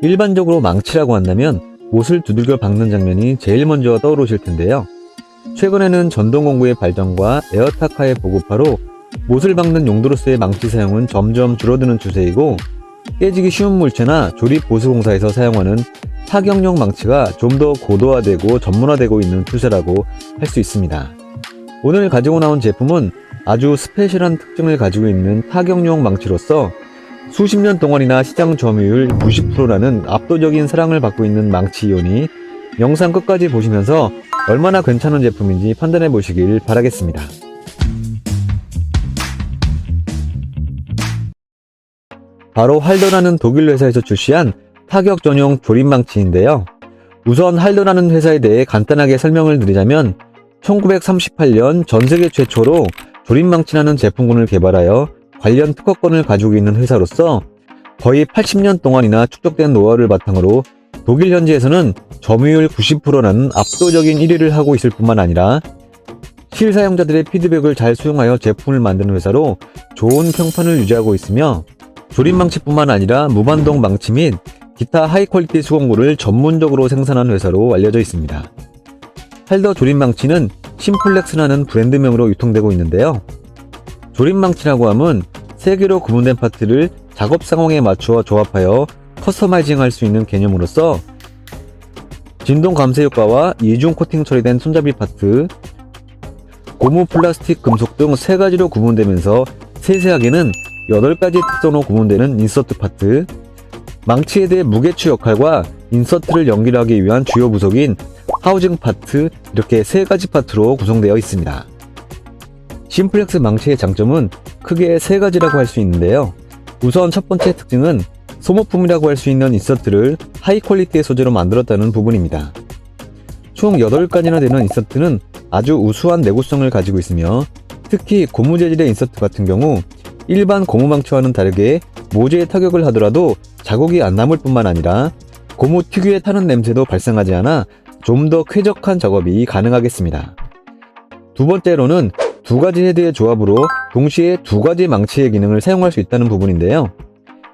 일반적으로 망치라고 한다면 못을 두들겨 박는 장면이 제일 먼저 떠오르실 텐데요. 최근에는 전동공구의 발전과 에어타카의 보급화로 못을 박는 용도로서의 망치 사용은 점점 줄어드는 추세이고, 깨지기 쉬운 물체나 조립 보수 공사에서 사용하는 타격용 망치가 좀 더 고도화되고 전문화되고 있는 추세라고 할 수 있습니다. 오늘 가지고 나온 제품은 아주 스페셜한 특징을 가지고 있는 타격용 망치로서 수십 년 동안이나 시장 점유율 90%라는 압도적인 사랑을 받고 있는 망치이오니 영상 끝까지 보시면서 얼마나 괜찮은 제품인지 판단해 보시길 바라겠습니다. 바로 할더라는 독일 회사에서 출시한 타격 전용 조립망치인데요. 우선 할더라는 회사에 대해 간단하게 설명을 드리자면 1938년 전세계 최초로 조립망치라는 제품군을 개발하여 관련 특허권을 가지고 있는 회사로서 거의 80년 동안이나 축적된 노하우를 바탕으로 독일 현지에서는 점유율 90%라는 압도적인 1위를 하고 있을 뿐만 아니라 실사용자들의 피드백을 잘 수용하여 제품을 만드는 회사로 좋은 평판을 유지하고 있으며, 조립망치뿐만 아니라 무반동 망치 및 기타 하이 퀄리티 수공구를 전문적으로 생산한 회사로 알려져 있습니다. 할더 조립망치는 심플렉스라는 브랜드명으로 유통되고 있는데요. 조립망치라고 함은 3개로 구분된 파트를 작업 상황에 맞추어 조합하여 커스터마이징 할 수 있는 개념으로서 진동 감쇄 효과와 이중 코팅 처리된 손잡이 파트, 고무, 플라스틱, 금속 등 3가지로 구분되면서 세세하게는 8가지 특성으로 구분되는 인서트 파트, 망치에 대해 무게추 역할과 인서트를 연결하기 위한 주요 부속인 하우징 파트, 이렇게 3가지 파트로 구성되어 있습니다. 심플렉스 망치의 장점은 크게 3가지라고 할 수 있는데요. 우선 첫 번째 특징은 소모품이라고 할 수 있는 인서트를 하이 퀄리티의 소재로 만들었다는 부분입니다. 총 8가지나 되는 인서트는 아주 우수한 내구성을 가지고 있으며, 특히 고무 재질의 인서트 같은 경우 일반 고무 망치와는 다르게 모재에 타격을 하더라도 자국이 안 남을 뿐만 아니라 고무 특유의 타는 냄새도 발생하지 않아 좀 더 쾌적한 작업이 가능하겠습니다. 두 번째로는 2가지 헤드의 조합으로 동시에 2가지 망치의 기능을 사용할 수 있다는 부분인데요.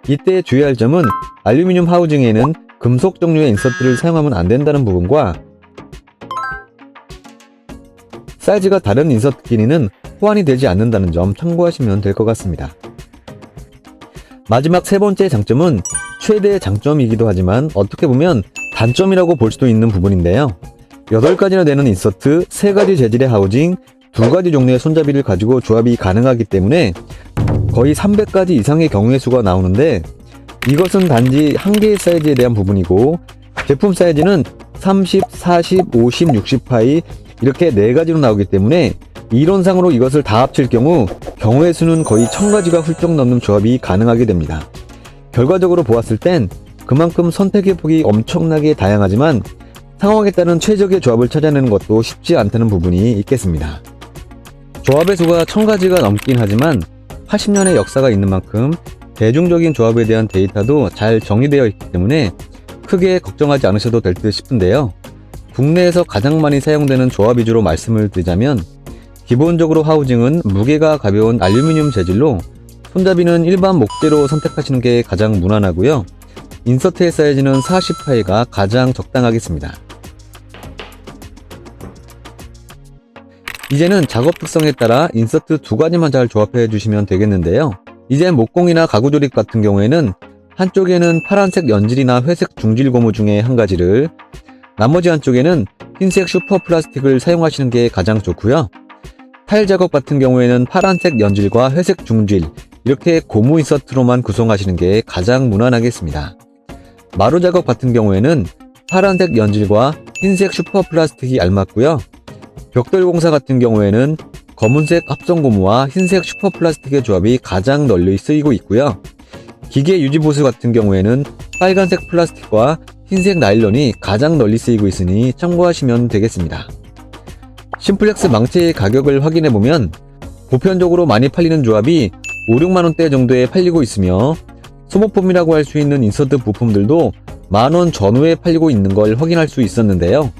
이때 주의할 점은 알루미늄 하우징에는 금속 종류의 인서트를 사용하면 안 된다는 부분과 사이즈가 다른 인서트끼리는 호환이 되지 않는다는 점 참고하시면 될 것 같습니다. 마지막 3번째 장점은 최대의 장점이기도 하지만 어떻게 보면 단점이라고 볼 수도 있는 부분인데요. 8가지나 되는 인서트, 3가지 재질의 하우징, 2가지 종류의 손잡이를 가지고 조합이 가능하기 때문에 거의 300가지 이상의 경우의 수가 나오는데, 이것은 단지 한 개의 사이즈에 대한 부분이고, 제품 사이즈는 30, 40, 50, 60파이 이렇게 4가지로 나오기 때문에 이론상으로 이것을 다 합칠 경우 경우의 수는 거의 1000가지가 훌쩍 넘는 조합이 가능하게 됩니다. 결과적으로 보았을 땐 그만큼 선택의 폭이 엄청나게 다양하지만 상황에 따른 최적의 조합을 찾아내는 것도 쉽지 않다는 부분이 있겠습니다. 조합의 수가 1000가지가 넘긴 하지만 80년의 역사가 있는 만큼 대중적인 조합에 대한 데이터도 잘 정리되어 있기 때문에 크게 걱정하지 않으셔도 될 듯 싶은데요. 국내에서 가장 많이 사용되는 조합 위주로 말씀을 드리자면, 기본적으로 하우징은 무게가 가벼운 알루미늄 재질로 손잡이는 일반 목재로 선택하시는 게 가장 무난하고요. 인서트의 사이즈는 40파이가 가장 적당하겠습니다. 이제는 작업 특성에 따라 인서트 2가지만 잘 조합해 주시면 되겠는데요. 이제 목공이나 가구 조립 같은 경우에는 한쪽에는 파란색 연질이나 회색 중질 고무 중에 한 가지를, 나머지 한쪽에는 흰색 슈퍼 플라스틱을 사용하시는 게 가장 좋고요. 타일 작업 같은 경우에는 파란색 연질과 회색 중질, 이렇게 고무 인서트로만 구성하시는 게 가장 무난하겠습니다. 마루 작업 같은 경우에는 파란색 연질과 흰색 슈퍼 플라스틱이 알맞고요. 벽돌 공사 같은 경우에는 검은색 합성 고무와 흰색 슈퍼 플라스틱의 조합이 가장 널리 쓰이고 있고요. 기계 유지 보수 같은 경우에는 빨간색 플라스틱과 흰색 나일론이 가장 널리 쓰이고 있으니 참고하시면 되겠습니다. 심플렉스 망치의 가격을 확인해보면 보편적으로 많이 팔리는 조합이 5, 6만원대 정도에 팔리고 있으며, 소모품이라고 할 수 있는 인서트 부품들도 만원 전후에 팔리고 있는 걸 확인할 수 있었는데요.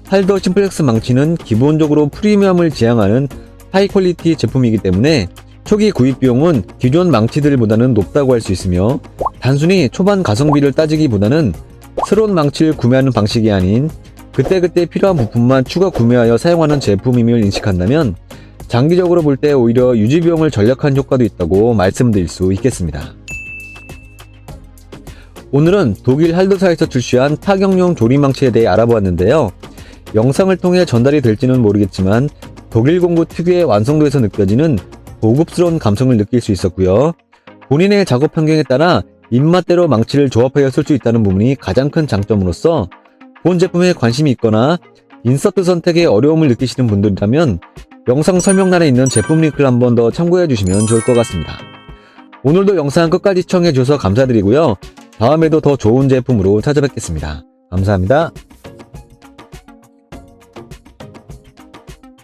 할더 심플렉스 망치는 기본적으로 프리미엄을 지향하는 하이 퀄리티 제품이기 때문에 초기 구입 비용은 기존 망치들보다는 높다고 할 수 있으며 단순히 초반 가성비를 따지기보다는 새로운 망치를 구매하는 방식이 아닌 그때그때 필요한 부품만 추가 구매하여 사용하는 제품임을 인식한다면 장기적으로 볼 때 오히려 유지 비용을 절약한 효과도 있다고 말씀드릴 수 있겠습니다. 오늘은 독일 할도사에서 출시한 타격용 조립망치에 대해 알아보았는데요. 영상을 통해 전달이 될지는 모르겠지만 독일 공구 특유의 완성도에서 느껴지는 고급스러운 감성을 느낄 수 있었고요. 본인의 작업 환경에 따라 입맛대로 망치를 조합하여 쓸 수 있다는 부분이 가장 큰 장점으로서 본 제품에 관심이 있거나 인서트 선택에 어려움을 느끼시는 분들이라면 영상 설명란에 있는 제품 링크를 한 번 더 참고해 주시면 좋을 것 같습니다. 오늘도 영상 끝까지 시청해 주셔서 감사드리고요. 다음에도 더 좋은 제품으로 찾아뵙겠습니다. 감사합니다.